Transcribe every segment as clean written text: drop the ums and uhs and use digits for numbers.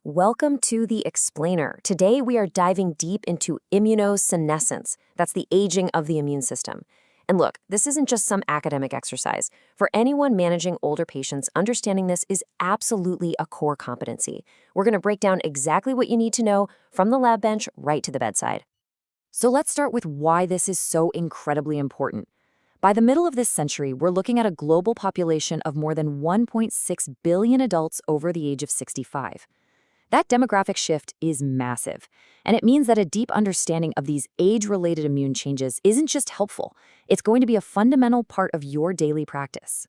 Welcome to The Explainer. Today we are diving deep into immunosenescence. That's the aging of the immune system. And look, this isn't just some academic exercise. For anyone managing older patients, understanding this is absolutely a core competency. We're going to break down exactly what you need to know from the lab bench right to the bedside. So let's start with why this is so incredibly important. By the middle of this century, we're looking at a global population of more than 1.6 billion adults over the age of 65. That demographic shift is massive, and it means that a deep understanding of these age-related immune changes isn't just helpful, it's going to be a fundamental part of your daily practice.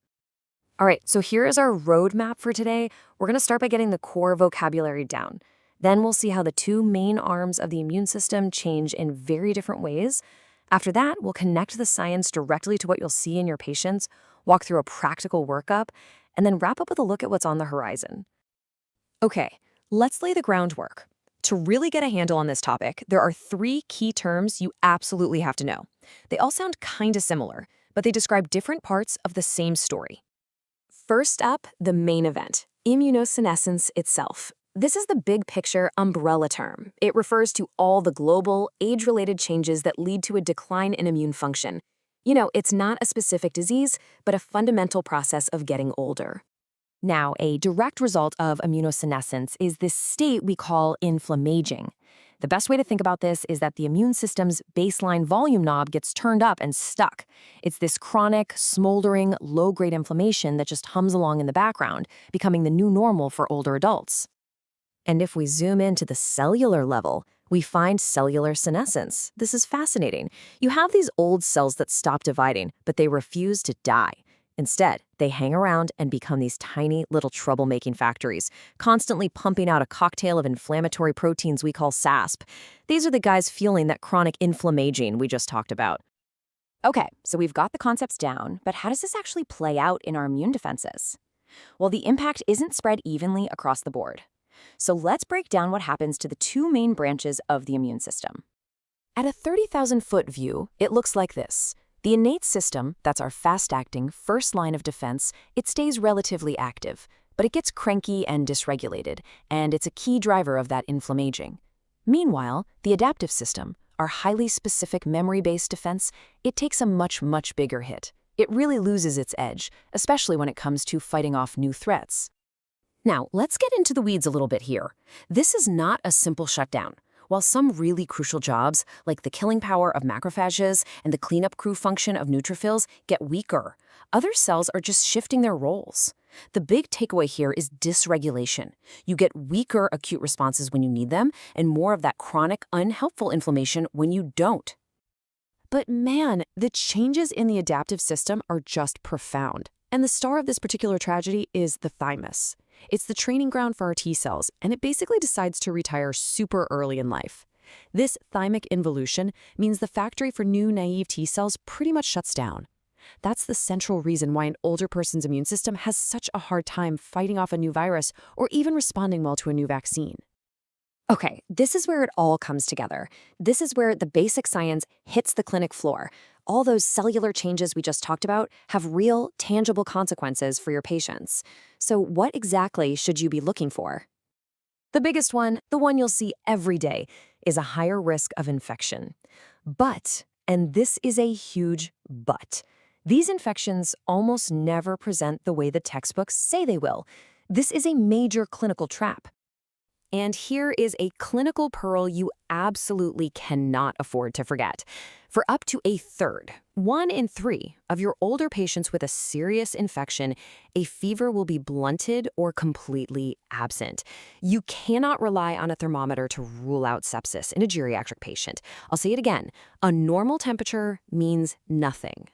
All right, so here is our roadmap for today. We're going to start by getting the core vocabulary down. Then we'll see how the two main arms of the immune system change in very different ways. After that, we'll connect the science directly to what you'll see in your patients, walk through a practical workup, and then wrap up with a look at what's on the horizon. Okay. Let's lay the groundwork. To really get a handle on this topic, there are three key terms you absolutely have to know. They all sound kinda similar, but they describe different parts of the same story. First up, the main event, immunosenescence itself. This is the big picture umbrella term. It refers to all the global, age-related changes that lead to a decline in immune function. It's not a specific disease, but a fundamental process of getting older. Now, a direct result of immunosenescence is this state we call inflammaging. The best way to think about this is that the immune system's baseline volume knob gets turned up and stuck. It's this chronic, smoldering, low-grade inflammation that just hums along in the background, becoming the new normal for older adults. And if we zoom into the cellular level, we find cellular senescence. This is fascinating. You have these old cells that stop dividing, but they refuse to die. Instead, they hang around and become these tiny little troublemaking factories, constantly pumping out a cocktail of inflammatory proteins we call SASP. These are the guys fueling that chronic inflammaging we just talked about. Okay, so we've got the concepts down, but how does this actually play out in our immune defenses? Well, the impact isn't spread evenly across the board. So let's break down what happens to the two main branches of the immune system. At a 30,000-foot view, it looks like this. The innate system, that's our fast-acting first line of defense, it stays relatively active, but it gets cranky and dysregulated, and it's a key driver of that inflammaging. Meanwhile, the adaptive system, our highly specific memory-based defense, it takes a much bigger hit. It really loses its edge, especially when it comes to fighting off new threats. Now, let's get into the weeds a little bit here. This is not a simple shutdown. While some really crucial jobs, like the killing power of macrophages and the cleanup crew function of neutrophils, get weaker, other cells are just shifting their roles. The big takeaway here is dysregulation. You get weaker acute responses when you need them, and more of that chronic, unhelpful inflammation when you don't. But man, the changes in the adaptive system are just profound. And the star of this particular tragedy is the thymus. It's the training ground for our T cells, and it basically decides to retire super early in life. This thymic involution means the factory for new naive T cells pretty much shuts down. That's the central reason why an older person's immune system has such a hard time fighting off a new virus or even responding well to a new vaccine. Okay, this is where it all comes together. This is where the basic science hits the clinic floor. All those cellular changes we just talked about have real, tangible consequences for your patients. So what exactly should you be looking for? The biggest one, the one you'll see every day, is a higher risk of infection. But, and this is a huge but, these infections almost never present the way the textbooks say they will. This is a major clinical trap. And here is a clinical pearl you absolutely cannot afford to forget. For up to a third, 1 in 3, of your older patients with a serious infection, a fever will be blunted or completely absent. You cannot rely on a thermometer to rule out sepsis in a geriatric patient. I'll say it again, a normal temperature means nothing.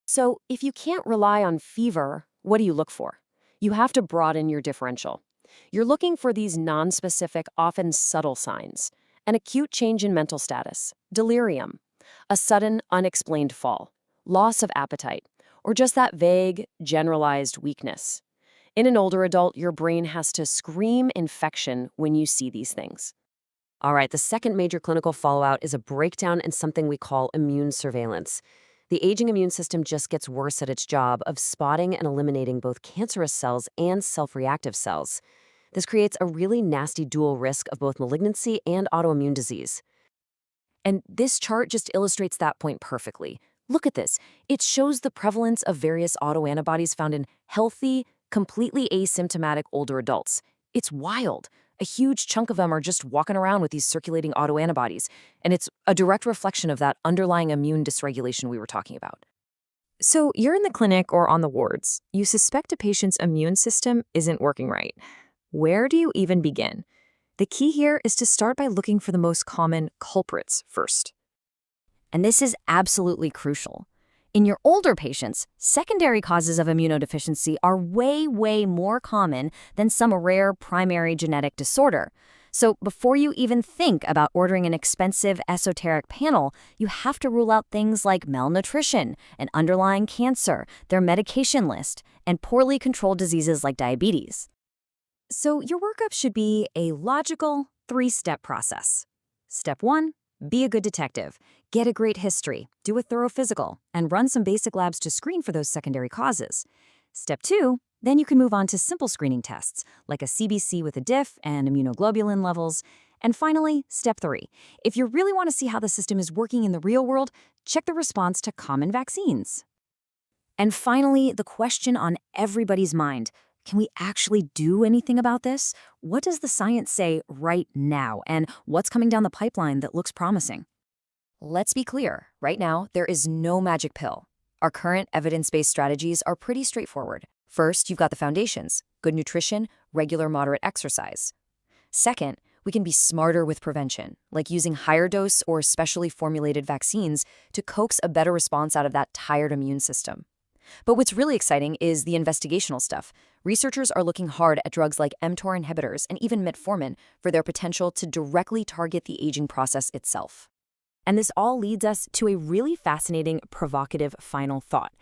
So if you can't rely on fever, what do you look for? You have to broaden your differential. You're looking for these nonspecific, often subtle signs: an acute change in mental status, delirium, a sudden, unexplained fall, loss of appetite, or just that vague, generalized weakness. In an older adult, your brain has to scream infection when you see these things. All right, the second major clinical fallout is a breakdown in something we call immune surveillance. The aging immune system just gets worse at its job of spotting and eliminating both cancerous cells and self-reactive cells. This creates a really nasty dual risk of both malignancy and autoimmune disease. And this chart just illustrates that point perfectly. Look at this. It shows the prevalence of various autoantibodies found in healthy, completely asymptomatic older adults. It's wild. A huge chunk of them are just walking around with these circulating autoantibodies, and it's a direct reflection of that underlying immune dysregulation we were talking about. So you're in the clinic or on the wards. You suspect a patient's immune system isn't working right. Where do you even begin? The key here is to start by looking for the most common culprits first. And this is absolutely crucial. In your older patients, secondary causes of immunodeficiency are way more common than some rare primary genetic disorder. So before you even think about ordering an expensive esoteric panel, you have to rule out things like malnutrition, an underlying cancer, their medication list, and poorly controlled diseases like diabetes. So your workup should be a logical 3-step process. Step 1, be a good detective. Get a great history, do a thorough physical, and run some basic labs to screen for those secondary causes. Step 2, then you can move on to simple screening tests, like a CBC with a diff and immunoglobulin levels. And finally, step 3, if you really want to see how the system is working in the real world, check the response to common vaccines. And finally, the question on everybody's mind: can we actually do anything about this? What does the science say right now, and what's coming down the pipeline that looks promising? Let's be clear, right now, there is no magic pill. Our current evidence-based strategies are pretty straightforward. First, you've got the foundations: good nutrition, regular moderate exercise. Second, we can be smarter with prevention, like using higher dose or specially formulated vaccines to coax a better response out of that tired immune system. But what's really exciting is the investigational stuff. Researchers are looking hard at drugs like mTOR inhibitors and even metformin for their potential to directly target the aging process itself. And this all leads us to a really fascinating, provocative final thought.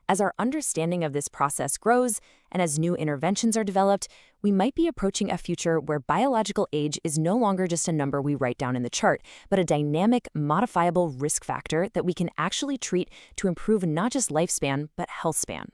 As our understanding of this process grows, and as new interventions are developed, we might be approaching a future where biological age is no longer just a number we write down in the chart, but a dynamic, modifiable risk factor that we can actually treat to improve not just lifespan, but health span.